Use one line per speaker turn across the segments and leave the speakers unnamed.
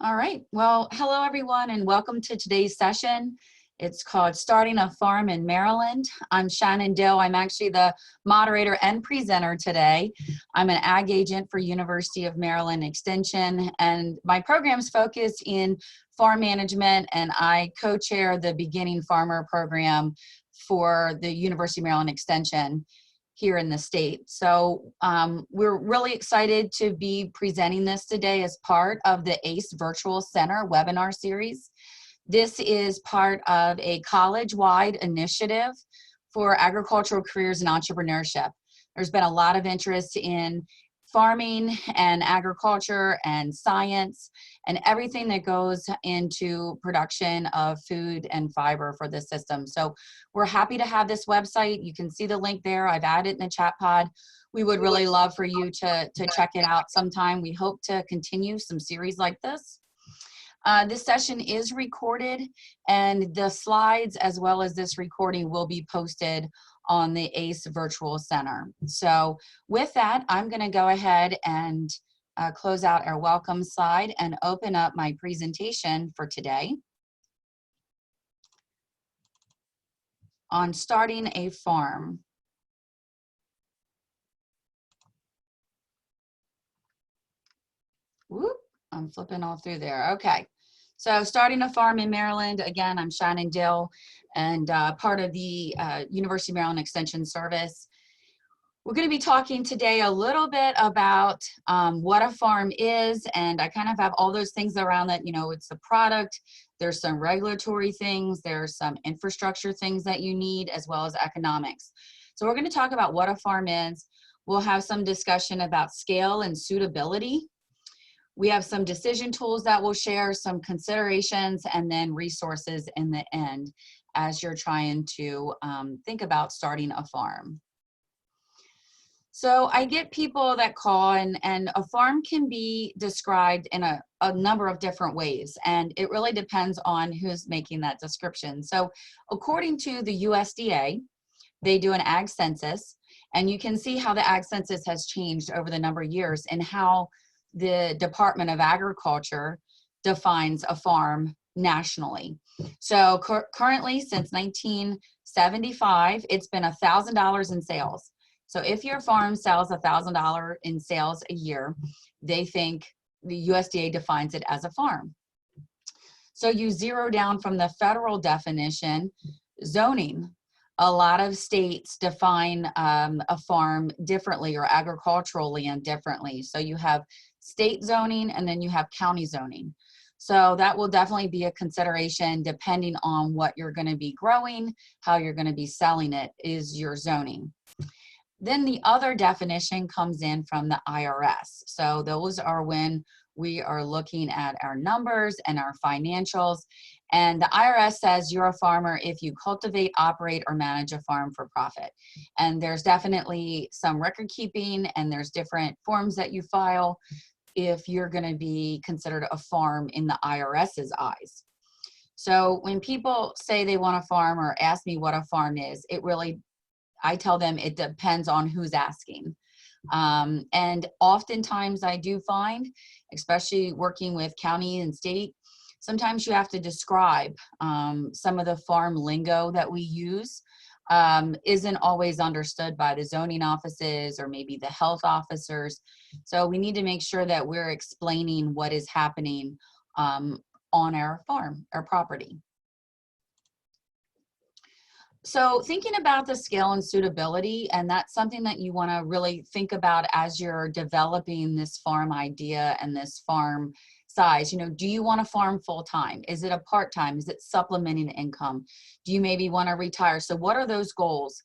All right. Well, hello everyone and welcome to today's session. It's called Starting a Farm in Maryland. I'm Shannon Dill. I'm actually the moderator and presenter today. I'm an ag agent for University of Maryland Extension, and my program's focused in farm management, and I co-chair the Beginning Farmer program for the University of Maryland Extension here in the state. So we're really excited to be presenting this today as part of the ACE Virtual Center webinar series. This is part of a college-wide initiative for agricultural careers and entrepreneurship. There's been a lot of interest in farming and agriculture and science and everything that goes into production of food and fiber for this system. So we're happy to have this website. You can see the link there. I've added in the chat pod. We would really love for you to check it out sometime. We hope to continue some series like this. This session is recorded, and the slides as well as this recording will be posted on the ACE Virtual Center. So with that, I'm going to go ahead and close out our welcome slide and open up my presentation for today on starting a farm. Whoop, I'm flipping all through there. Okay. So starting a farm in Maryland, again, I'm Shannon Dill and part of the University of Maryland Extension Service. We're going to be talking today a little bit about what a farm is, and I kind of have all those things around that. You know, it's the product, there's some regulatory things, there's some infrastructure things that you need, as well as economics. So we're going to talk about what a farm is. We'll have some discussion about scale and suitability. We have some decision tools that we'll share, some considerations, and then resources in the end as you're trying to think about starting a farm. So I get people that call, and a farm can be described in a number of different ways, and it really depends on who's making that description. So according to the USDA, they do an ag census, and you can see how the ag census has changed over the number of years and how the Department of Agriculture defines a farm nationally. So currently, since 1975, it's been $1,000 in sales. So if your farm sells $1,000 in sales a year, they think the USDA defines it as a farm. So you zero down from the federal definition, zoning. A lot of states define a farm differently, or agricultural land differently. So you have state zoning and then you have county zoning. So that will definitely be a consideration depending on what you're going to be growing, how you're going to be selling it is your zoning. Then the other definition comes in from the IRS. So those are when we are looking at our numbers and our financials. And the IRS says you're a farmer if you cultivate, operate, or manage a farm for profit. And there's definitely some record keeping, and there's different forms that you file if you're going to be considered a farm in the IRS's eyes. So when people say they want a farm or ask me what a farm is, I tell them it depends on who's asking. And oftentimes I do find, especially working with county and state, sometimes you have to describe some of the farm lingo that we use isn't always understood by the zoning offices or maybe the health officers. So we need to make sure that we're explaining what is happening on our farm, our property. So thinking about the scale and suitability, and that's something that you want to really think about as you're developing this farm idea and this farm size. You know, do you want to farm full-time? Is it a part-time? Is it supplementing income? Do you maybe want to retire? So what are those goals?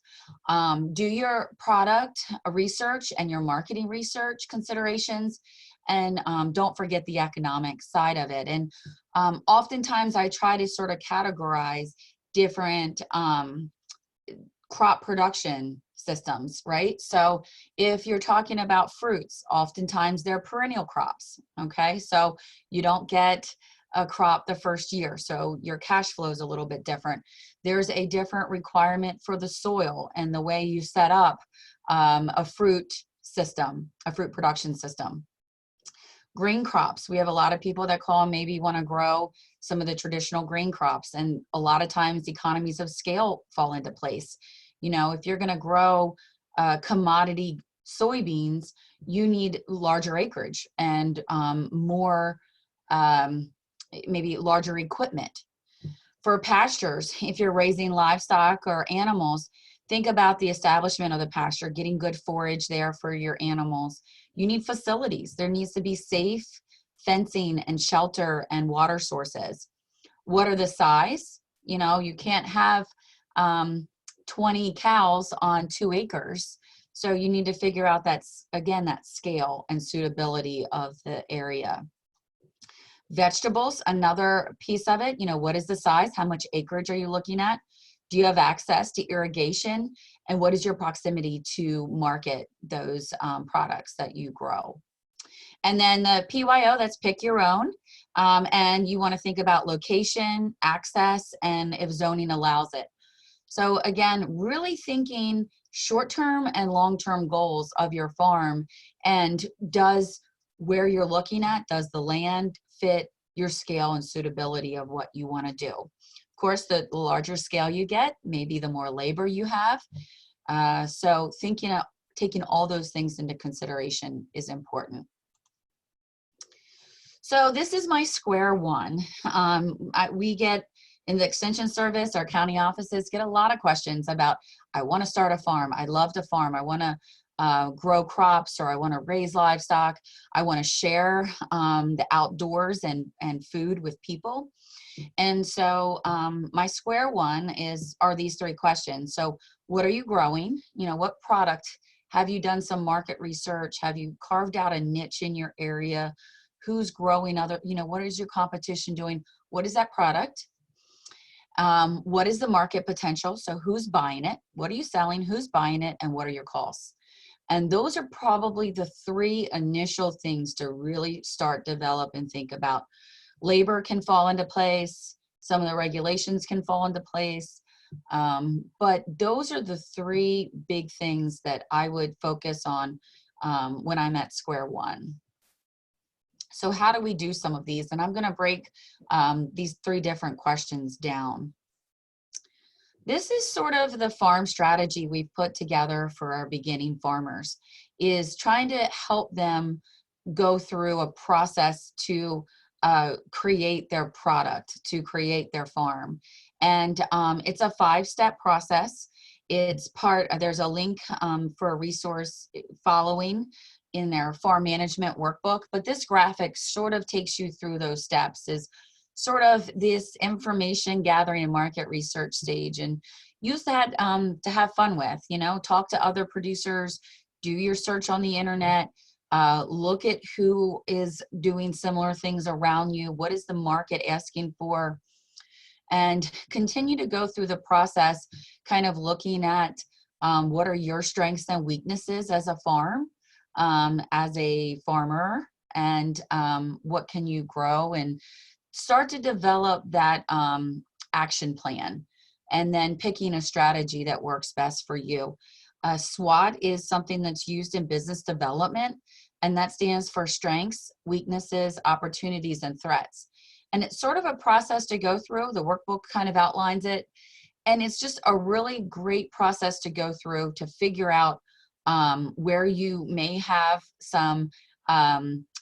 Do your product research and your marketing research considerations, and don't forget the economic side of it. And oftentimes I try to sort of categorize different crop production systems, right? So if you're talking about fruits, oftentimes they're perennial crops, okay? So you don't get a crop the first year, so your cash flow is a little bit different. There's a different requirement for the soil and the way you set up a fruit system, a fruit production system. Green crops. We have a lot of people that call and maybe want to grow some of the traditional green crops. And a lot of times economies of scale fall into place. You know, if you're going to grow commodity soybeans, you need larger acreage and more, maybe larger equipment. For pastures, if you're raising livestock or animals, think about the establishment of the pasture, getting good forage there for your animals. You need facilities. There needs to be safe fencing and shelter and water sources. What are the size? You know, you can't have 20 cows on 2 acres. So you need to figure out that's, again, that scale and suitability of the area. Vegetables, another piece of it, you know, what is the size? How much acreage are you looking at? Do you have access to irrigation? And what is your proximity to market those products that you grow? And then the PYO, that's pick your own. And you want to think about location, access, and if zoning allows it. So again, really thinking short-term and long-term goals of your farm, and does where you're looking at, does the land fit your scale and suitability of what you want to do? Of course, the larger scale you get, maybe the more labor you have. So thinking of taking all those things into consideration is important. So this is my square one. We get in the extension service, our county offices get a lot of questions about, I want to start a farm. I love to farm. I want to grow crops, or I want to raise livestock. I want to share the outdoors and food with people. And so my square one are these 3 questions. So what are you growing? You know, what product? Have you done some market research? Have you carved out a niche in your area? Who's growing other, you know, what is your competition doing? What is that product? What is the market potential? So who's buying it? What are you selling? Who's buying it? And what are your costs? And those are probably the 3 initial things to really start, develop, and think about. Labor can fall into place. Some of the regulations can fall into place. But those are the 3 big things that I would focus on when I'm at square one. So how do we do some of these? And I'm going to break these 3 different questions down. This is sort of the farm strategy we've put together for our beginning farmers, is trying to help them go through a process to create their product, to create their farm. And it's a 5-step process. It's there's a link for a resource following in their farm management workbook, but this graphic sort of takes you through those steps, is sort of this information gathering and market research stage, and use that to have fun with, you know, talk to other producers, do your search on the internet, look at who is doing similar things around you, what is the market asking for, and continue to go through the process, kind of looking at what are your strengths and weaknesses as a farm, as a farmer, and what can you grow, and start to develop that action plan, and then picking a strategy that works best for you. SWOT is something that's used in business development, and that stands for strengths, weaknesses, opportunities, and threats. And it's sort of a process to go through. The workbook kind of outlines it. And it's just a really great process to go through to figure out where you may have some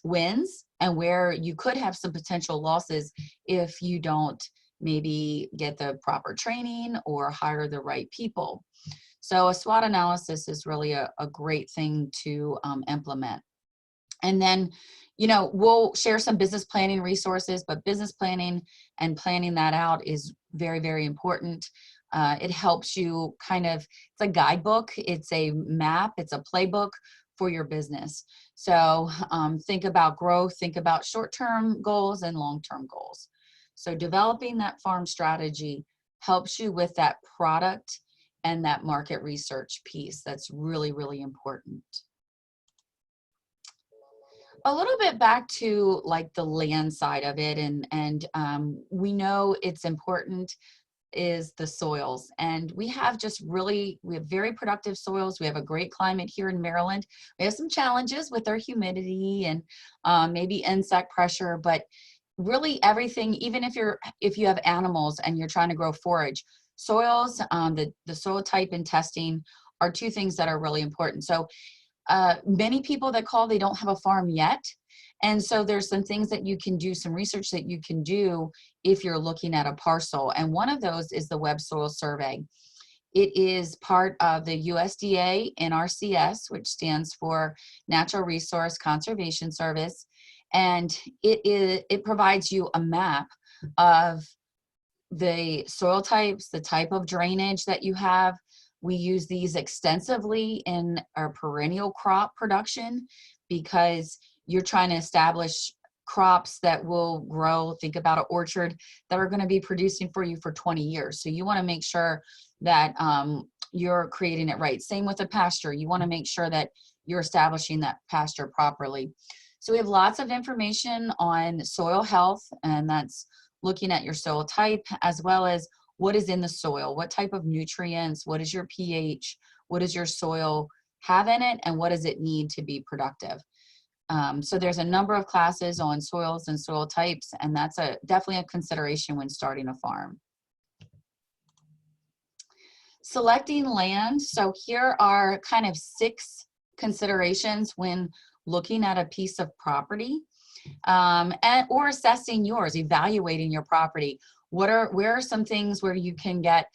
wins and where you could have some potential losses if you don't maybe get the proper training or hire the right people. So a SWOT analysis is really a great thing to implement. And then, you know, we'll share some business planning resources, but business planning and planning that out is very, very important. It helps you kind of, it's a guidebook, it's a map, it's a playbook for your business. So think about growth, think about short-term goals and long-term goals. So developing that farm strategy helps you with that product and that market research piece. That's really, really important. A little bit back to like the land side of it, and we know it's important is the soils. And we have very productive soils. We have a great climate here in Maryland. We have some challenges with our humidity and maybe insect pressure, but really everything, even if you have animals and you're trying to grow forage, soils, the soil type and testing are two things that are really important. So many people that call, they don't have a farm yet. And so there's some things that you can do, some research that you can do if you're looking at a parcel. And one of those is the Web Soil Survey. It is part of the USDA NRCS, which stands for Natural Resource Conservation Service. And it provides you a map of the soil types, the type of drainage that you have. We use these extensively in our perennial crop production because you're trying to establish crops that will grow. Think about an orchard that are going to be producing for you for 20 years. So you want to make sure that you're creating it right. Same with a pasture. You want to make sure that you're establishing that pasture properly. So we have lots of information on soil health, and that's looking at your soil type as well as what is in the soil, what type of nutrients, what is your pH, what does your soil have in it, and what does it need to be productive. So there's a number of classes on soils and soil types, and that's definitely a consideration when starting a farm. Selecting land. So here are kind of 6 considerations when looking at a piece of property or assessing yours, evaluating your property. Where are some things where you can get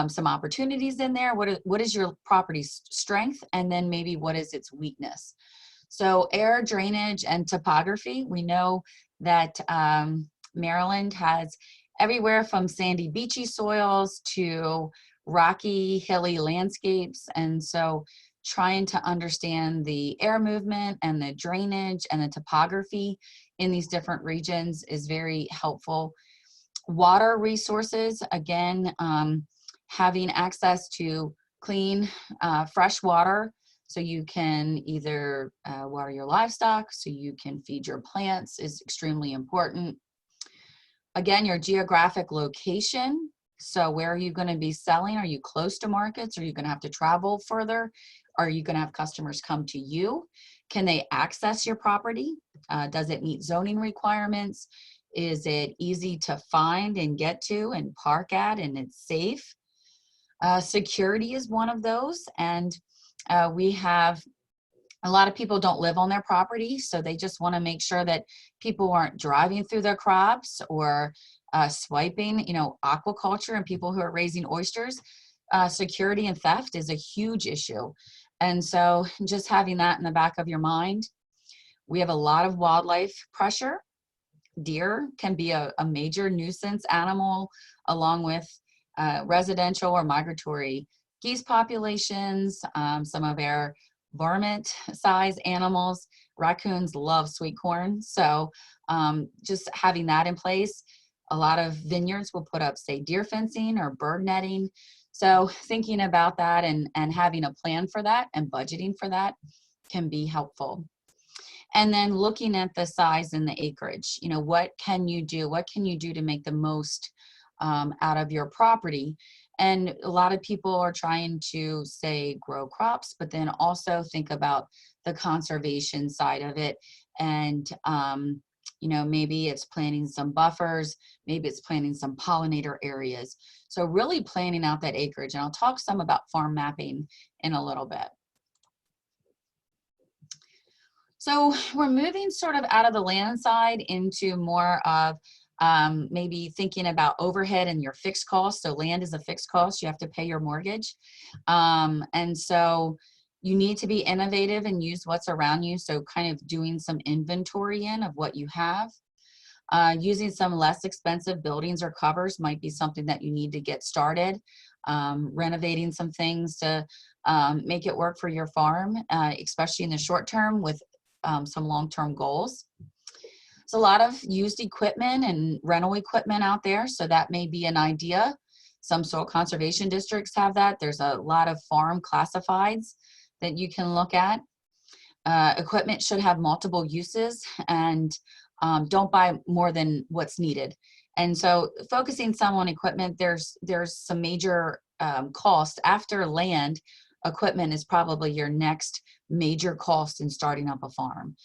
some opportunities in there? What is your property's strength? And then maybe what is its weakness? So air, drainage, and topography. We know that Maryland has everywhere from sandy, beachy soils to rocky, hilly landscapes. And so trying to understand the air movement and the drainage and the topography in these different regions is very helpful. Water resources, again, having access to clean, fresh water so you can either water your livestock, so you can feed your plants is extremely important. Again, your geographic location. So where are you going to be selling? Are you close to markets? Are you going to have to travel further? Are you going to have customers come to you? Can they access your property? Does it meet zoning requirements? Is it easy to find and get to and park at, and it's safe? Security is one of those. And we have a lot of people don't live on their property, so they just want to make sure that people aren't driving through their crops or swiping, aquaculture and people who are raising oysters. Security and theft is a huge issue. And so just having that in the back of your mind. We have a lot of wildlife pressure. Deer can be a major nuisance animal, along with residential or migratory geese populations, some of our varmint-size animals. Raccoons love sweet corn, so just having that in place. A lot of vineyards will put up, say, deer fencing or bird netting. So thinking about that and having a plan for that and budgeting for that can be helpful. And then looking at the size and the acreage, what can you do? What can you do to make the most out of your property? And a lot of people are trying to, say, grow crops, but then also think about the conservation side of it. And, maybe it's planting some buffers, maybe it's planting some pollinator areas. So really planning out that acreage. And I'll talk some about farm mapping in a little bit. So we're moving sort of out of the land side into more of maybe thinking about overhead and your fixed costs. So land is a fixed cost. You have to pay your mortgage. And so you need to be innovative and use what's around you. So kind of doing some inventory of what you have. Using some less expensive buildings or covers might be something that you need to get started. Renovating some things to make it work for your farm, especially in the short term with some long-term goals. There's a lot of used equipment and rental equipment out there, so that may be an idea. Some soil conservation districts have that. There's a lot of farm classifieds that you can look at. Equipment should have multiple uses, and don't buy more than what's needed. And so focusing some on equipment, there's some major cost. After land, equipment is probably your next major cost in starting up a farm.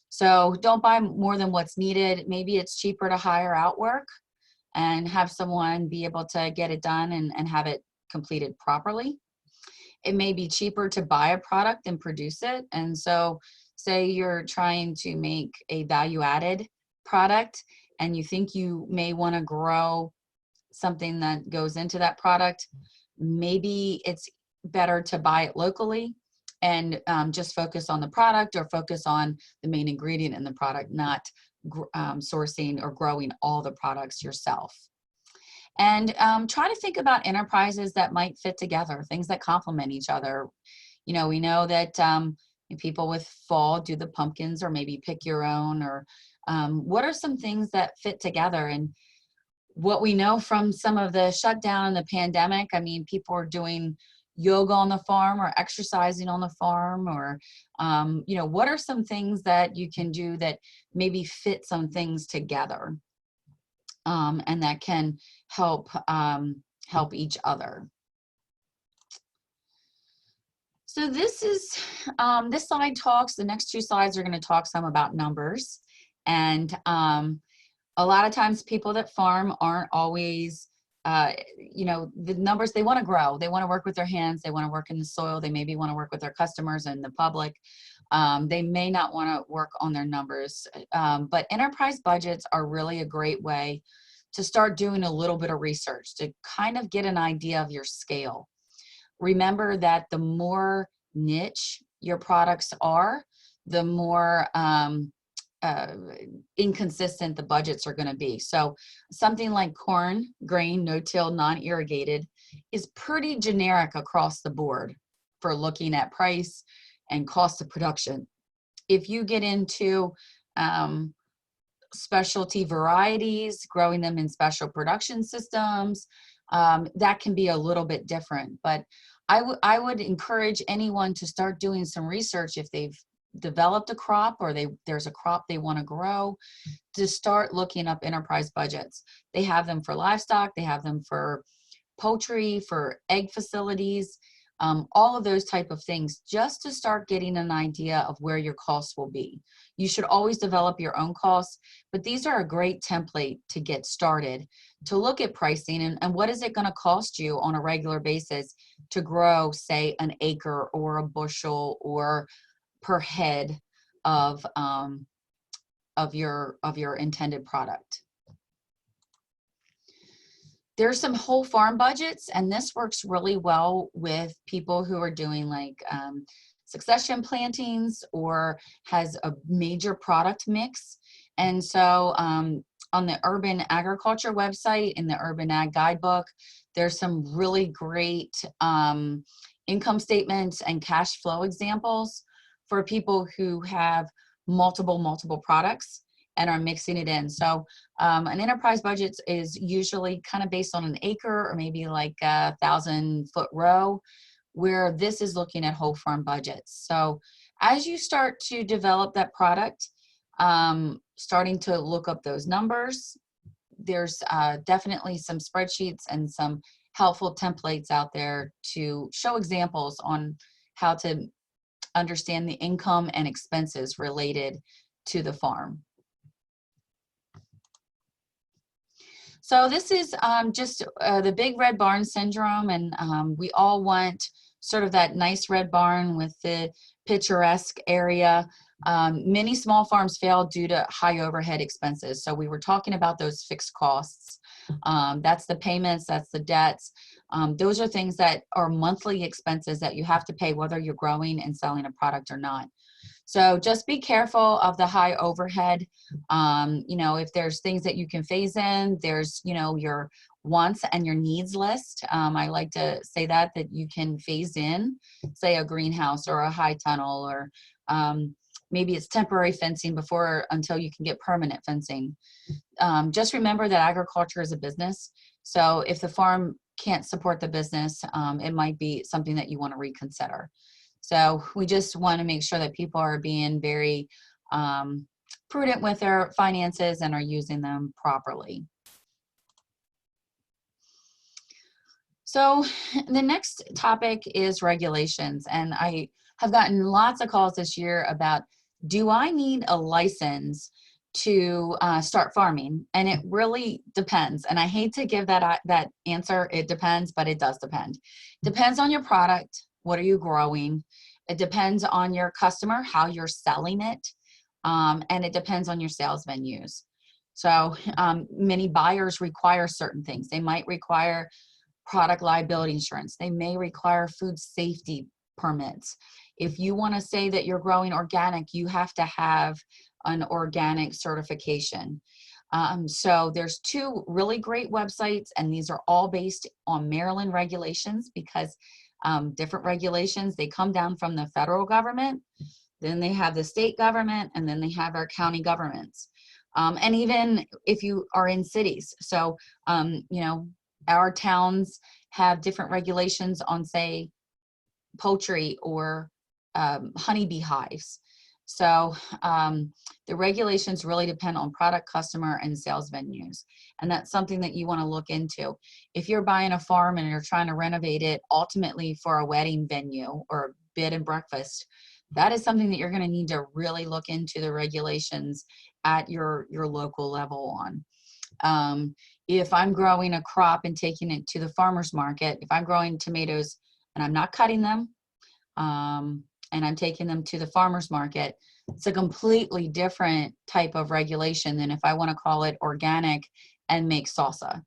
So don't buy more than what's needed. Maybe it's cheaper to hire out work and have someone be able to get it done and have it completed properly. It may be cheaper to buy a product and produce it. And so say you're trying to make a value-added product and you think you may want to grow something that goes into that product, maybe it's better to buy it locally and just focus on the product or focus on the main ingredient in the product, not sourcing or growing all the products yourself. And try to think about enterprises that might fit together, things that complement each other. You know, we know that people with fall do the pumpkins or maybe pick your own, or what are some things that fit together? And what we know from some of the shutdown and the pandemic, I mean, people are doing yoga on the farm or exercising on the farm, or, you know, what are some things that you can do that maybe fit some things together and that can help each other. So this is, this slide talks, the next two slides are going to talk some about numbers. And a lot of times people that farm aren't always, you know, the numbers, they want to grow. They want to work with their hands. They want to work in the soil. They maybe want to work with their customers and the public. They may not want to work on their numbers. But enterprise budgets are really a great way to start doing a little bit of research to kind of get an idea of your scale. Remember that the more niche your products are, the more inconsistent the budgets are going to be. So something like corn, grain, no-till, non-irrigated is pretty generic across the board for looking at price and cost of production. If you get into specialty varieties, growing them in special production systems, that can be a little bit different. But I would encourage anyone to start doing some research if they've developed a crop or there's a crop they want to grow, to start looking up enterprise budgets. They have them for livestock, they have them for poultry, for egg facilities, all of those type of things, just to start getting an idea of where your costs will be. You should always develop your own costs, but these are a great template to get started, to look at pricing and what is it going to cost you on a regular basis to grow, say, an acre or a bushel or per head of your intended product. There's some whole farm budgets, and this works really well with people who are doing like succession plantings or has a major product mix. And so on the Urban Agriculture website, in the Urban Ag Guidebook, there's some really great income statements and cash flow examples for people who have multiple products and are mixing it in. So an enterprise budget is usually kind of based on an acre or maybe like a 1,000-foot row, where this is looking at whole farm budgets. So as you start to develop that product, starting to look up those numbers, there's definitely some spreadsheets and some helpful templates out there to show examples on how to understand the income and expenses related to the farm. So this is just the big red barn syndrome, and we all want sort of that nice red barn with the picturesque area. Many small farms fail due to high overhead expenses. So we were talking about those fixed costs. That's the payments, that's the debts. Those are things that are monthly expenses that you have to pay whether you're growing and selling a product or not. So just be careful of the high overhead. You know, if there's things that you can phase in, there's, you know, your wants and your needs list. I like to say that you can phase in, say, a greenhouse or a high tunnel, or maybe it's temporary fencing until you can get permanent fencing. Just remember that agriculture is a business. So if the farm can't support the business, it might be something that you want to reconsider. So we just want to make sure that people are being very prudent with their finances and are using them properly. So the next topic is regulations, and I have gotten lots of calls this year about, do I need a license to start farming? And it really depends. And I hate to give that answer. It depends, but it does depend. Depends on your product. What are you growing? It depends on your customer, how you're selling it, and it depends on your sales venues. So many buyers require certain things. They might require product liability insurance. They may require food safety permits. If you want to say that you're growing organic, you have to have an organic certification. So there's two really great websites, and these are all based on Maryland regulations, because different regulations, they come down from the federal government, then they have the state government, and then they have our county governments. And even if you are in cities. So, you know, our towns have different regulations on, say, poultry or honeybee hives. So the regulations really depend on product, customer, and sales venues. And that's something that you want to look into. If you're buying a farm and you're trying to renovate it ultimately for a wedding venue or bed and breakfast, that is something that you're going to need to really look into the regulations at your local level on. If I'm growing a crop and taking it to the farmer's market, if I'm growing tomatoes and I'm not cutting them, and I'm taking them to the farmer's market, it's a completely different type of regulation than if I want to call it organic and make salsa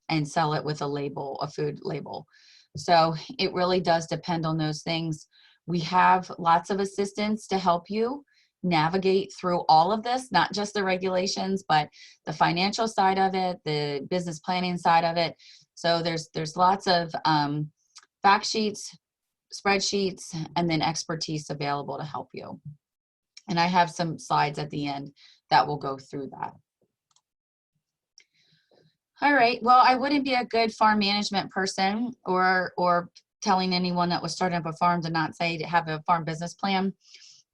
and sell it with a label, a food label. So it really does depend on those things. We have lots of assistance to help you navigate through all of this, not just the regulations, but the financial side of it, the business planning side of it. So there's lots of fact sheets, spreadsheets, and then expertise available to help you. And I have some slides at the end that will go through that. All right, well, I wouldn't be a good farm management person or telling anyone that was starting up a farm to not say to have a farm business plan.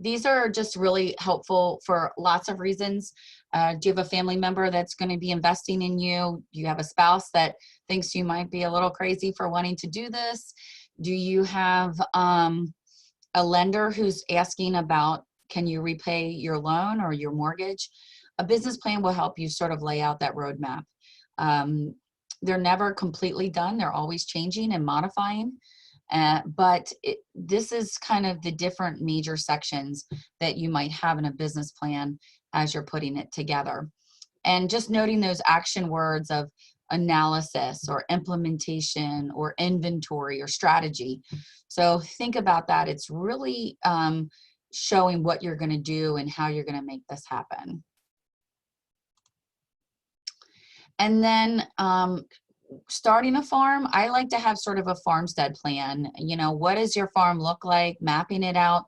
These are just really helpful for lots of reasons. Do you have a family member that's going to be investing in you? Do you have a spouse that thinks you might be a little crazy for wanting to do this? Do you have a lender who's asking about, can you repay your loan or your mortgage? A business plan will help you sort of lay out that roadmap. They're never completely done. They're always changing and modifying. But this is kind of the different major sections that you might have in a business plan as you're putting it together. And just noting those action words of analysis or implementation or inventory or strategy. So think about that. It's really showing what you're going to do and how you're going to make this happen. And then starting a farm, I like to have sort of a farmstead plan. You know, what does your farm look like? Mapping it out,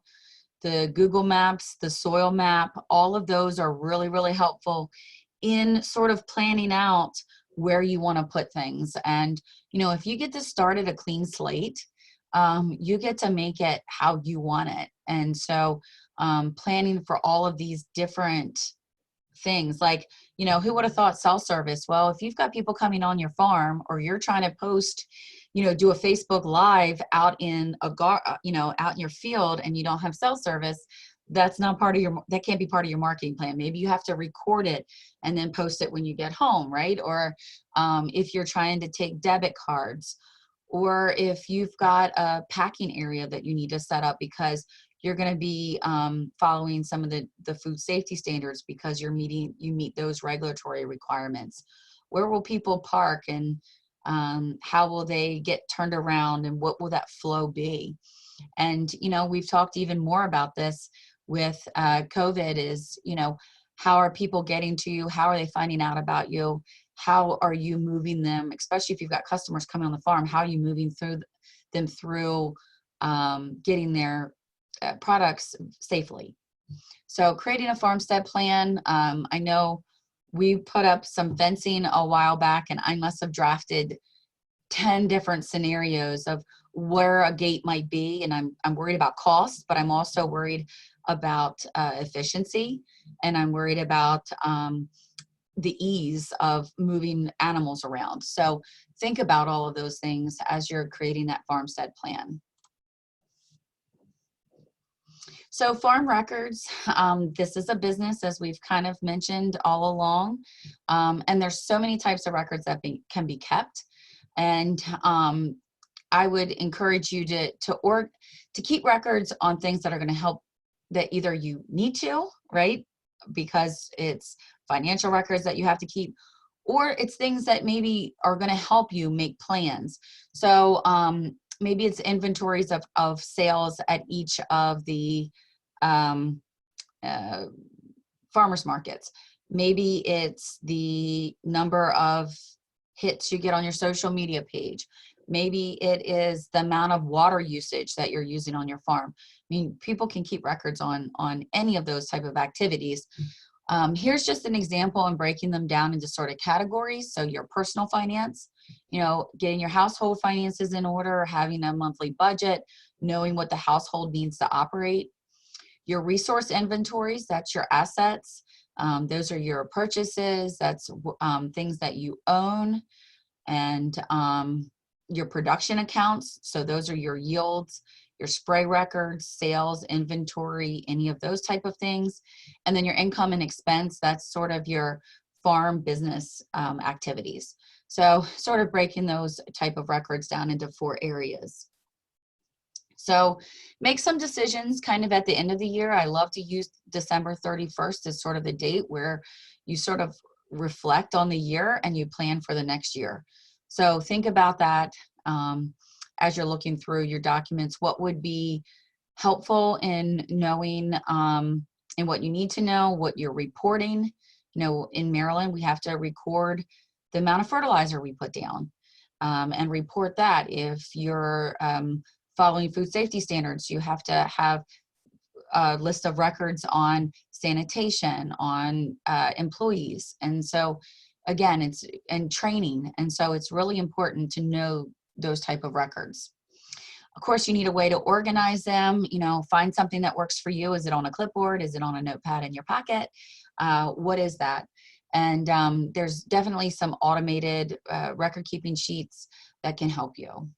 the Google Maps, the soil map, all of those are really, really helpful in sort of planning out where you want to put things. And, you know, if you get to start at a clean slate, you get to make it how you want it. And so planning for all of these different things, like, you know, who would have thought cell service? Well, if you've got people coming on your farm, or you're trying to post, you know, do a Facebook Live out in a out in your field, and you don't have cell service, that's not part of your, that can't be part of your marketing plan. Maybe you have to record it and then post it when you get home, right? Or if you're trying to take debit cards, or if you've got a packing area that you need to set up because you're going to be following some of the food safety standards because you meet those regulatory requirements. Where will people park, and how will they get turned around, and what will that flow be? And, you know, we've talked even more about this with COVID is, you know, how are people getting to you? How are they finding out about you? How are you moving them, especially if you've got customers coming on the farm? How are you moving them through getting their products safely? So creating a farmstead plan. I know we put up some fencing a while back, and I must have drafted 10 different scenarios of where a gate might be. And I'm worried about cost, but I'm also worried about efficiency, and I'm worried about the ease of moving animals around. So think about all of those things as you're creating that farmstead plan. So farm records, this is a business, as we've kind of mentioned all along, and there's so many types of records that can be kept. And I would encourage you to keep records on things that are going to help, that either you need to, right, because it's financial records that you have to keep, or it's things that maybe are going to help you make plans. So maybe it's inventories of sales at each of the farmers markets. Maybe it's the number of hits you get on your social media page. Maybe it is the amount of water usage that you're using on your farm. I mean, people can keep records on any of those type of activities. Here's just an example and breaking them down into sort of categories. So your personal finance, getting your household finances in order, having a monthly budget, knowing what the household needs to operate. Your resource inventories, that's your assets. Those are your purchases, that's things that you own. And your production accounts, so those are your yields, your spray records, sales, inventory, any of those type of things. And then your income and expense, that's sort of your farm business activities. So sort of breaking those type of records down into 4 areas. So make some decisions kind of at the end of the year. I love to use December 31st as sort of the date where you sort of reflect on the year and you plan for the next year. So think about that as you're looking through your documents. What would be helpful in knowing and what you need to know, what you're reporting. In Maryland, we have to record the amount of fertilizer we put down and report that. If you're following food safety standards, you have to have a list of records on sanitation, on employees. And so again, it's and training. And so it's really important to know those type of records. Of course, you need a way to organize them, find something that works for you. Is it on a clipboard? Is it on a notepad in your pocket? What is that? And there's definitely some automated record keeping sheets that can help you.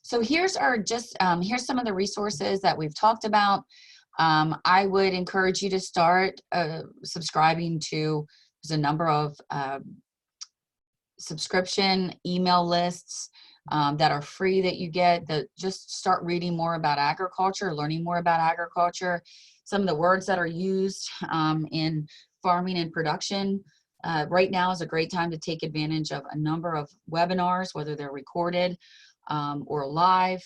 So here's here's some of the resources that we've talked about. I would encourage you to start subscribing to, there's a number of subscription email lists that are free that you get, that just start reading more about agriculture, learning more about agriculture, some of the words that are used in farming and production. Right now is a great time to take advantage of a number of webinars, whether they're recorded or live.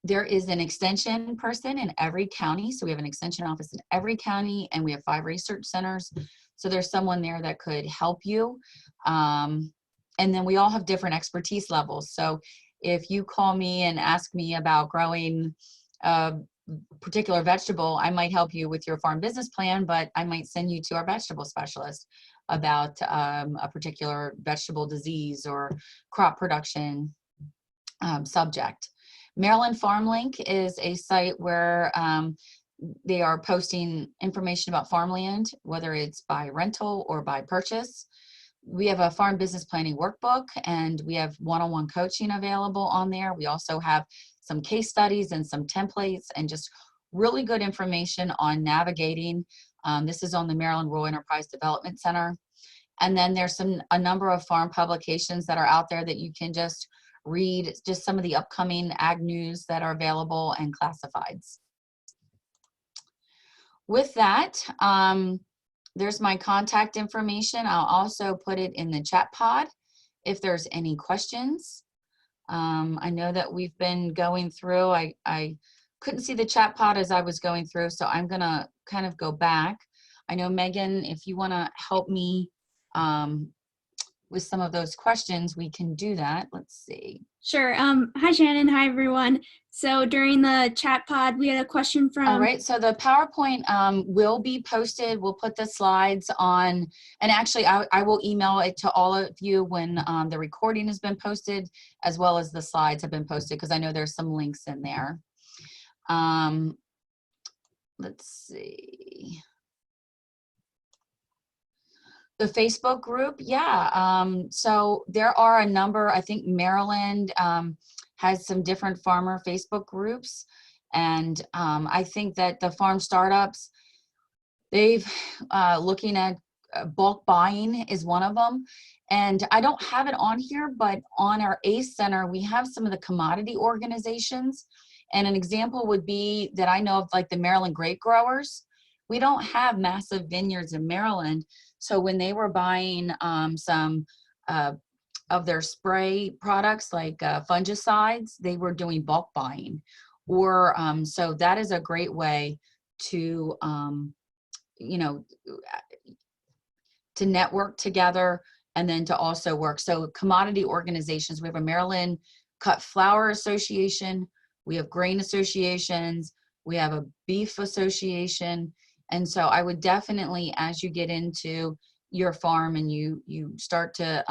There is an extension person in every county. So we have an extension office in every county, and we have 5 research centers. So there's someone there that could help you. And then we all have different expertise levels. So if you call me and ask me about growing a particular vegetable, I might help you with your farm business plan, but I might send you to our vegetable specialist about a particular vegetable disease or crop production subject. Maryland Farm Link is a site where they are posting information about farmland, whether it's by rental or by purchase. We have a farm business planning workbook, and we have one-on-one coaching available on there. We also have some case studies and some templates and just really good information on navigating. This is on the Maryland Rural Enterprise Development Center. And then there's a number of farm publications that are out there that you can just read, just some of the upcoming ag news that are available and classifieds. With that, there's my contact information. I'll also put it in the chat pod if there's any questions. I know that we've been going through, I couldn't see the chat pod as I was going through, so I'm gonna kind of go back. I know, Megan, if you wanna help me with some of those questions, we can do that. Let's see.
Sure. Hi, Shannon. Hi, everyone. So during the chat pod, we had a question from...
All right. So the PowerPoint will be posted. We'll put the slides on. And actually, I will email it to all of you when the recording has been posted, as well as the slides have been posted, because I know there's some links in there. Let's see. The Facebook group, yeah. So there are a number, I think Maryland has some different farmer Facebook groups. And I think that the farm startups, they've looking at bulk buying is one of them. And I don't have it on here, but on our ACE Center, we have some of the commodity organizations. And an example would be that I know of, like the Maryland grape growers. We don't have massive vineyards in Maryland. So when they were buying some of their spray products like fungicides, they were doing bulk buying. Or so that is a great way to, you know, to network together and then to also work. So commodity organizations, we have a Maryland Cut Flour Association, we have grain associations, we have a beef association. And so I would definitely, as you get into your farm and you start to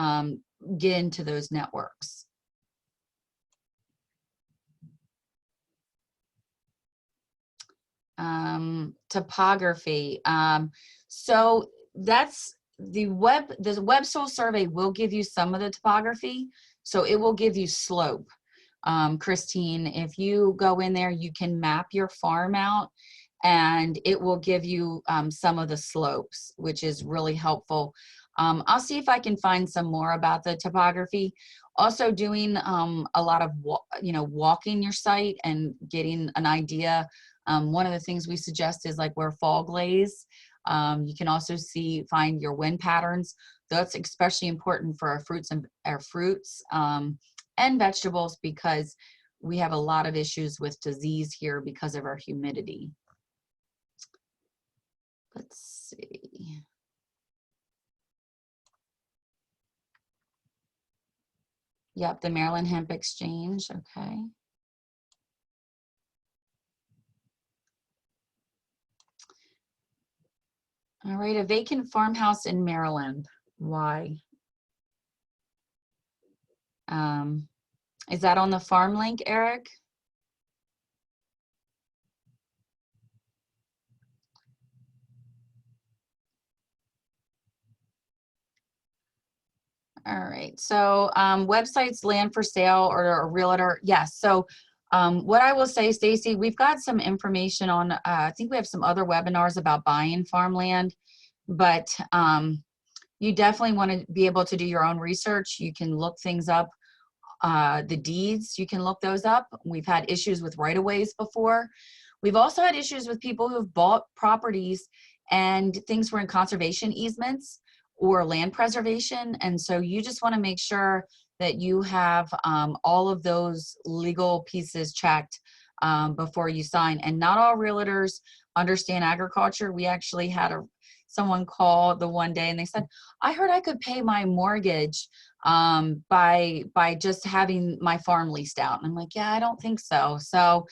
get into those networks. Topography. So that's the web soil survey will give you some of the topography. So it will give you slope. Christine, if you go in there, you can map your farm out and it will give you some of the slopes, which is really helpful. I'll see if I can find some more about the topography. Also doing a lot of, walking your site and getting an idea. One of the things we suggest is like where fog lays. You can also find your wind patterns. That's especially important for our fruits and vegetables, because we have a lot of issues with disease here because of our humidity. Let's see. Yep, the Maryland Hemp Exchange, okay. All right, a vacant farmhouse in Maryland, why? Is that on the farm link, Eric? All right, so websites, land for sale, or a realtor, yes. So what I will say, Stacy, we've got some information on, I think we have some other webinars about buying farmland, but you definitely want to be able to do your own research. You can look things up. The deeds, you can look those up. We've had issues with right-of-ways before. We've also had issues with people who've bought properties and things were in conservation easements or land preservation. And so you just want to make sure that you have all of those legal pieces checked before you sign. And not all realtors understand agriculture. We actually had someone call the one day and they said, I heard I could pay my mortgage by just having my farm leased out. And I'm like, yeah, I don't think so. So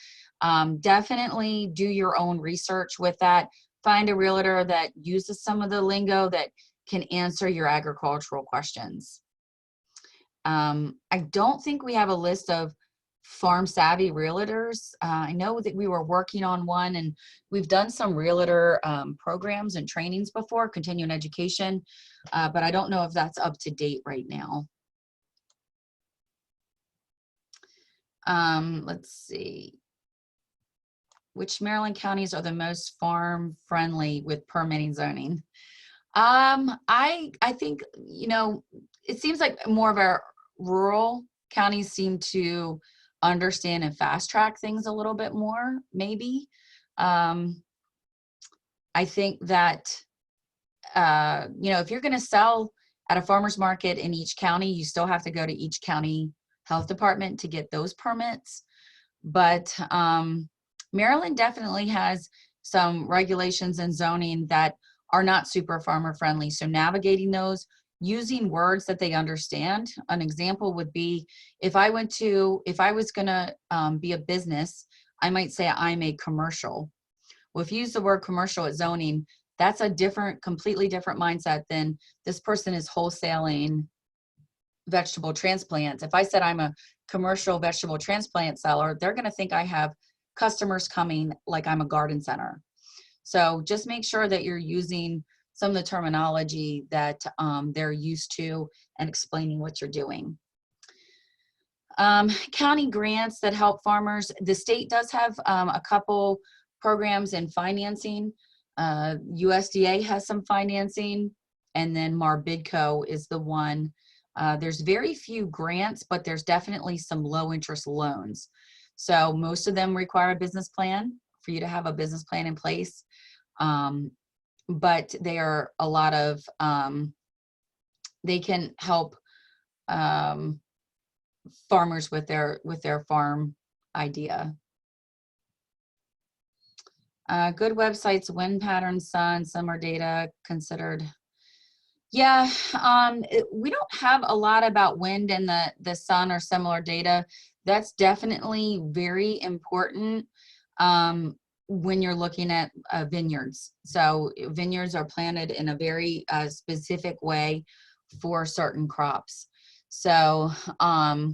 definitely do your own research with that. Find a realtor that uses some of the lingo that can answer your agricultural questions. I don't think we have a list of farm savvy realtors. I know that we were working on one, and we've done some realtor programs and trainings before, continuing education, but I don't know if that's up to date right now. Let's see. Which Maryland counties are the most farm friendly with permitting zoning? I think, it seems like more of our rural counties seem to understand and fast track things a little bit more, maybe. I think that, if you're going to sell at a farmer's market in each county, you still have to go to each county health department to get those permits. But Maryland definitely has some regulations and zoning that are not super farmer friendly. So navigating those, using words that they understand. An example would be, if I was gonna be a business, I might say I'm a commercial. Well, if you use the word commercial at zoning, that's a completely different mindset than this person is wholesaling vegetable transplants. If I said I'm a commercial vegetable transplant seller, they're gonna think I have customers coming like I'm a garden center. So just make sure that you're using some of the terminology that they're used to and explaining what you're doing. County grants that help farmers. The state does have a couple programs in financing. USDA has some financing, and then Marbidco is the one. There's very few grants, but there's definitely some low interest loans. So most of them require a business plan for you to have a business plan in place. But they are a lot of, they can help farmers with their farm idea. Good websites, wind patterns, sun, summer data considered. Yeah, we don't have a lot about wind and the sun or similar data. That's definitely very important when you're looking at vineyards. So vineyards are planted in a very specific way for certain crops. So I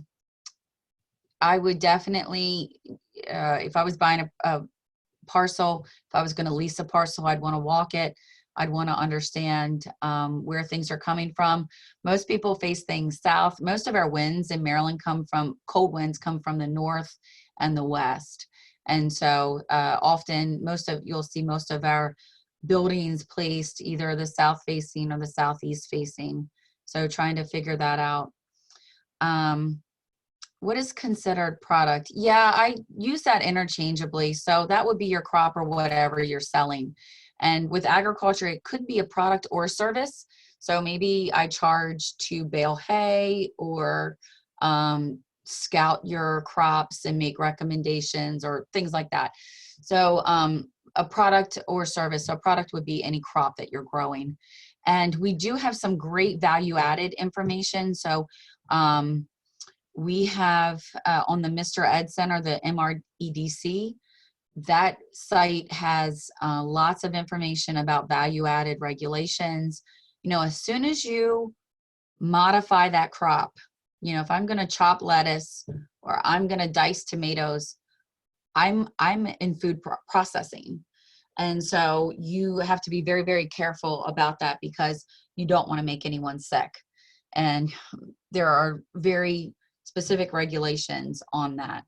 would definitely, if I was buying a parcel, if I was going to lease a parcel, I'd want to walk it. I'd want to understand where things are coming from. Most people face things south. Most of our winds in Maryland cold winds come from the north and the west. And so often you'll see most of our buildings placed either the south facing or the southeast facing. So trying to figure that out. What is considered product? Yeah, I use that interchangeably. So that would be your crop or whatever you're selling. And with agriculture, it could be a product or a service. So maybe I charge to bale hay or scout your crops and make recommendations or things like that. So a product or service. So a product would be any crop that you're growing. And we do have some great value added information. So we have on the Mr. Ed Center, the MREDC, that site has lots of information about value added regulations. You know, as soon as you modify that crop, you know, if I'm going to chop lettuce or I'm going to dice tomatoes, I'm in food processing. And so you have to be very, very careful about that because you don't want to make anyone sick. And there are very specific regulations on that.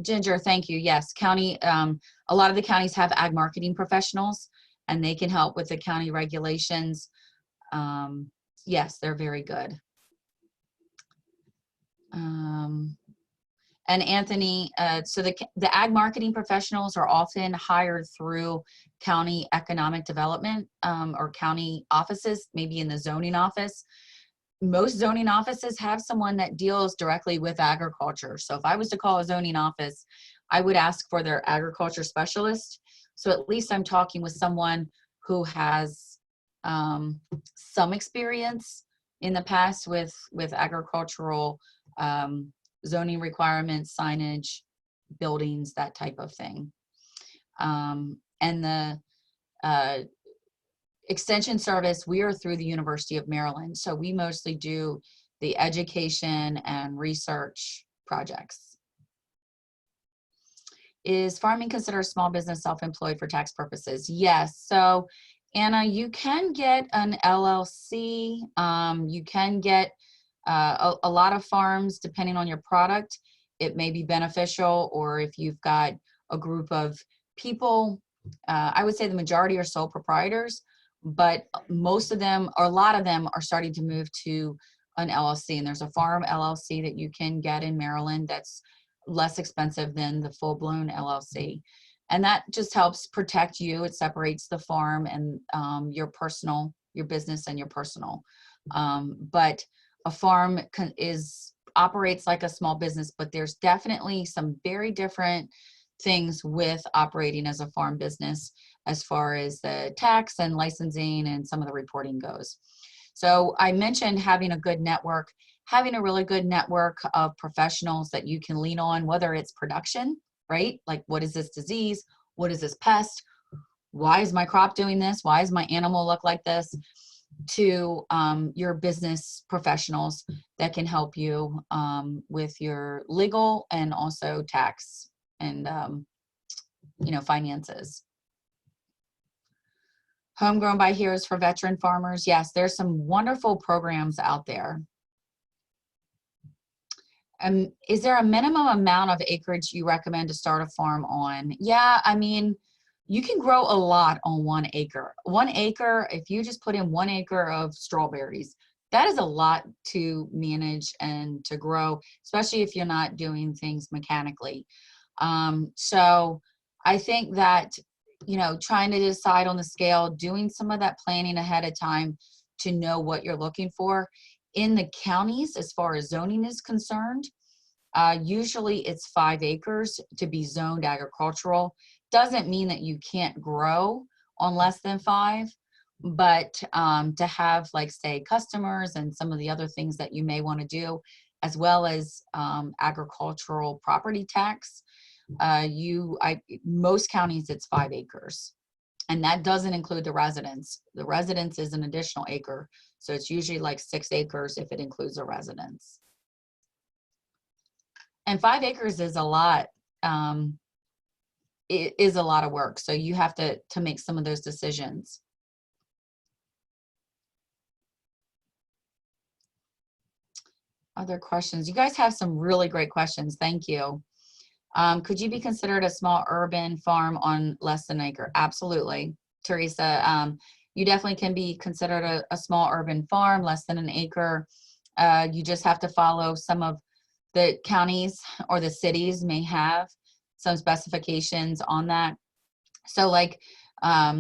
Ginger, thank you. Yes, county, a lot of the counties have ag marketing professionals and they can help with the county regulations. Yes, they're very good. And Anthony, so the ag marketing professionals are often hired through county economic development or county offices, maybe in the zoning office. Most zoning offices have someone that deals directly with agriculture. So if I was to call a zoning office, I would ask for their agriculture specialist. So at least I'm talking with someone who has some experience in the past with agricultural zoning requirements, signage, buildings, that type of thing. And the Extension service, we are through the University of Maryland. So we mostly do the education and research projects. Is farming considered a small business self-employed for tax purposes? Yes. So Anna, you can get an LLC. You can get a lot of farms, depending on your product. It may be beneficial, or if you've got a group of people, I would say the majority are sole proprietors. But most of them, or a lot of them, are starting to move to an LLC. And there's a farm LLC that you can get in Maryland that's less expensive than the full-blown LLC. And that just helps protect you. It separates the farm and your personal, your business and your personal. But a farm operates like a small business, but there's definitely some very different things with operating as a farm business as far as the tax and licensing and some of the reporting goes. So I mentioned having a good network, having a really good network of professionals that you can lean on, whether it's production, right? Like, what is this disease? What is this pest? Why is my crop doing this? Why does my animal look like this? To your business professionals that can help you with your legal and also tax and you know, finances. Homegrown by Heroes for veteran farmers. Yes, there's some wonderful programs out there. Is there a minimum amount of acreage you recommend to start a farm on? Yeah, I mean, you can grow a lot on 1 acre. 1 acre, if you just put in 1 acre of strawberries, that is a lot to manage and to grow, especially if you're not doing things mechanically. So I think that, you know, trying to decide on the scale, doing some of that planning ahead of time to know what you're looking for. In the counties, as far as zoning is concerned, usually it's 5 acres to be zoned agricultural. Doesn't mean that you can't grow on less than 5, but to have, like, say, customers and some of the other things that you may want to do, as well as agricultural property tax, most counties it's 5 acres. And that doesn't include the residence. The residence is an additional acre. So it's usually like 6 acres if it includes a residence. And 5 acres is a lot. It is a lot of work. So you have to make some of those decisions. Other questions? You guys have some really great questions. Thank you. Could you be considered a small urban farm on less than an acre? Absolutely, Teresa. You definitely can be considered a small urban farm, less than an acre. You just have to follow some of the counties or the cities may have some specifications on that. So like a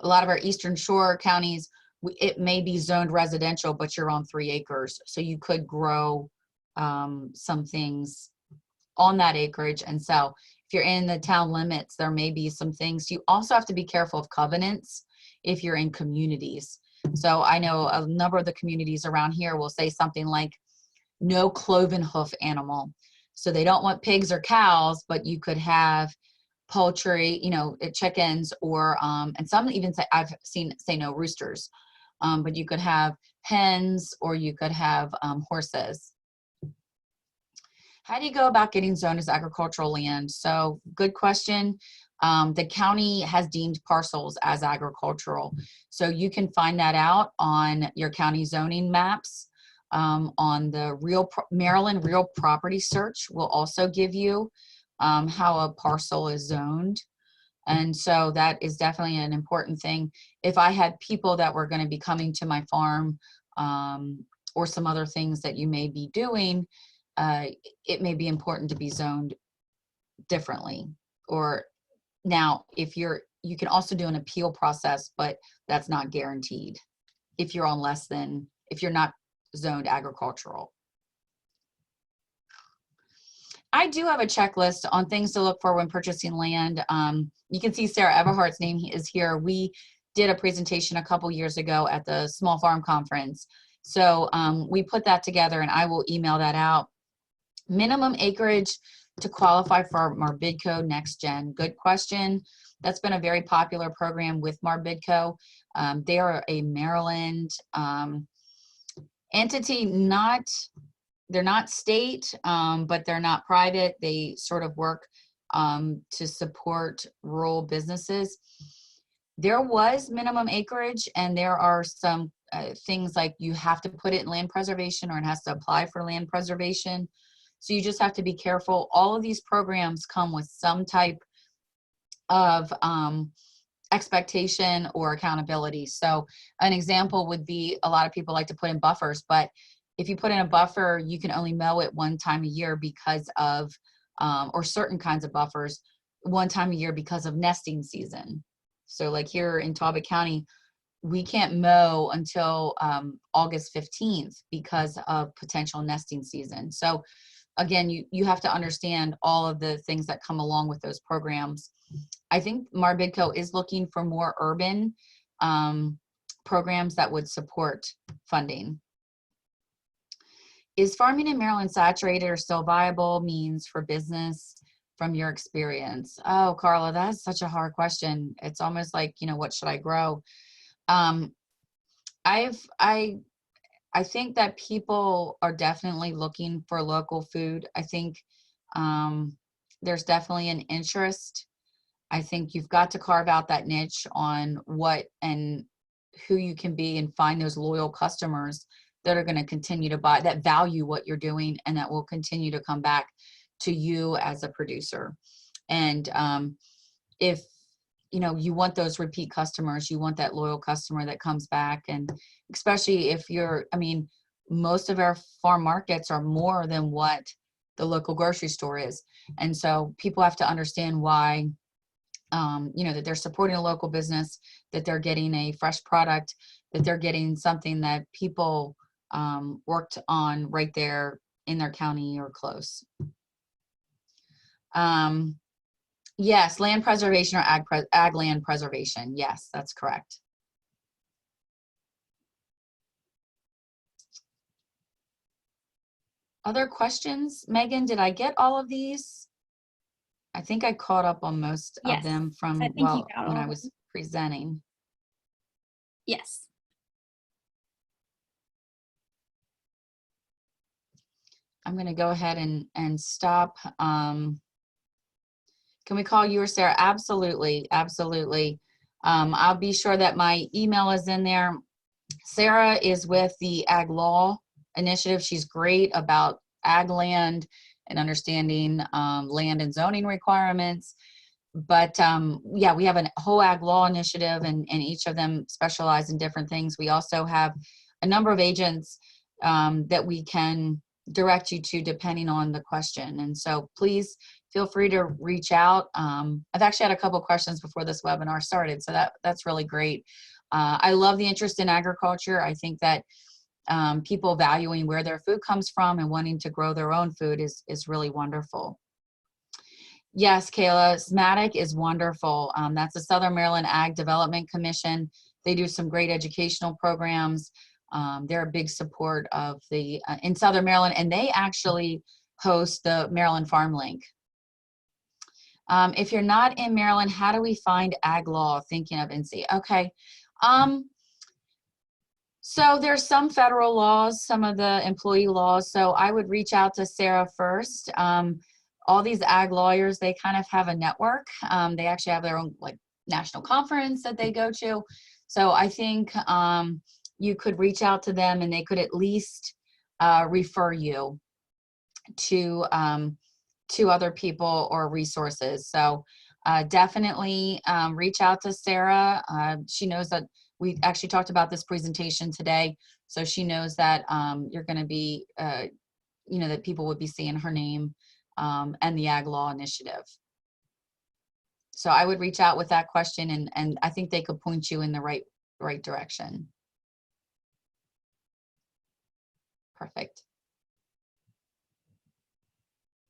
lot of our Eastern Shore counties, it may be zoned residential, but you're on 3 acres. So you could grow some things on that acreage and sell. If you're in the town limits, there may be some things. You also have to be careful of covenants if you're in communities. So I know a number of the communities around here will say something like no cloven hoof animal. So they don't want pigs or cows, but you could have poultry, you know, chickens, or and some even say, I've seen say no roosters, but you could have hens, or you could have horses. How do you go about getting zoned as agricultural land? So good question. The county has deemed parcels as agricultural. So you can find that out on your county zoning maps. On the Maryland Real Property Search will also give you how a parcel is zoned. And so that is definitely an important thing. If I had people that were going to be coming to my farm, or some other things that you may be doing, it may be important to be zoned differently. Or now, if you can also do an appeal process, but that's not guaranteed if you're on if you're not zoned agricultural. I do have a checklist on things to look for when purchasing land. You can see Sarah Everhart's name is here. We did a presentation a couple years ago at the Small Farm Conference. So we put that together, and I will email that out. Minimum acreage to qualify for Marbidco Next Gen. Good question. That's been a very popular program with Marbidco. They are a Maryland entity, they're not state, but they're not private. They sort of work to support rural businesses. There was minimum acreage, and there are some things like you have to put it in land preservation, or it has to apply for land preservation. So you just have to be careful. All of these programs come with some type of expectation or accountability. So an example would be, a lot of people like to put in buffers, but if you put in a buffer, you can only mow it 1 time a year because of, or certain kinds of buffers, 1 time a year because of nesting season. So like here in Talbot County, we can't mow until August 15th because of potential nesting season. So again, you have to understand all of the things that come along with those programs. I think Marbidco is looking for more urban programs that would support funding. Is farming in Maryland saturated or still viable means for business from your experience? Oh, Carla, that's such a hard question. It's almost like, you know, what should I grow? I think that people are definitely looking for local food. I think there's definitely an interest I think you've got to carve out that niche on what and who you can be and find those loyal customers that are going to continue to buy, that value what you're doing, and that will continue to come back to you as a producer. And if you know, you want those repeat customers, you want that loyal customer that comes back. And especially if you're, I mean, most of our farm markets are more than what the local grocery store is. And so people have to understand why, you know, that they're supporting a local business, that they're getting a fresh product, that they're getting something that people worked on right there in their county or close. Yes, land preservation or ag land preservation. Yes, that's correct. Other questions? Megan, did I get all of these? I think I caught up on most of them from when I was presenting.
Yes.
I'm going to go ahead and stop. Can we call you or Sarah? Absolutely, absolutely. I'll be sure that my email is in there. Sarah is with the Ag Law Initiative. She's great about ag land and understanding land and zoning requirements. But yeah, we have a whole Ag Law Initiative, and each of them specialize in different things. We also have a number of agents that we can direct you to depending on the question. And so please feel free to reach out. I've actually had a couple questions before this webinar started, so that's really great. I love the interest in agriculture. I think that people valuing where their food comes from and wanting to grow their own food is really wonderful. Yes, Kayla, SMATIC is wonderful. That's the Southern Maryland Ag Development Commission. They do some great educational programs. They're a big support of the in Southern Maryland, and they actually host the Maryland Farm Link. If you're not in Maryland, how do we find ag law? Thinking of NC. Okay. So there's some federal laws, some of the employee laws. So I would reach out to Sarah first. All these ag lawyers, they kind of have a network. They actually have their own like national conference that they go to. So I think you could reach out to them and they could at least refer you to other people or resources. So definitely reach out to Sarah. She knows that we actually talked about this presentation today. So she knows that you're going to be, you know, that people would be seeing her name and the Ag Law Initiative. So I would reach out with that question, and I think they could point you in the right direction. Perfect.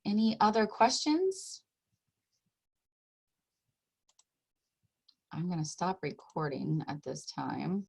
Any other questions? I'm going to stop recording at this time.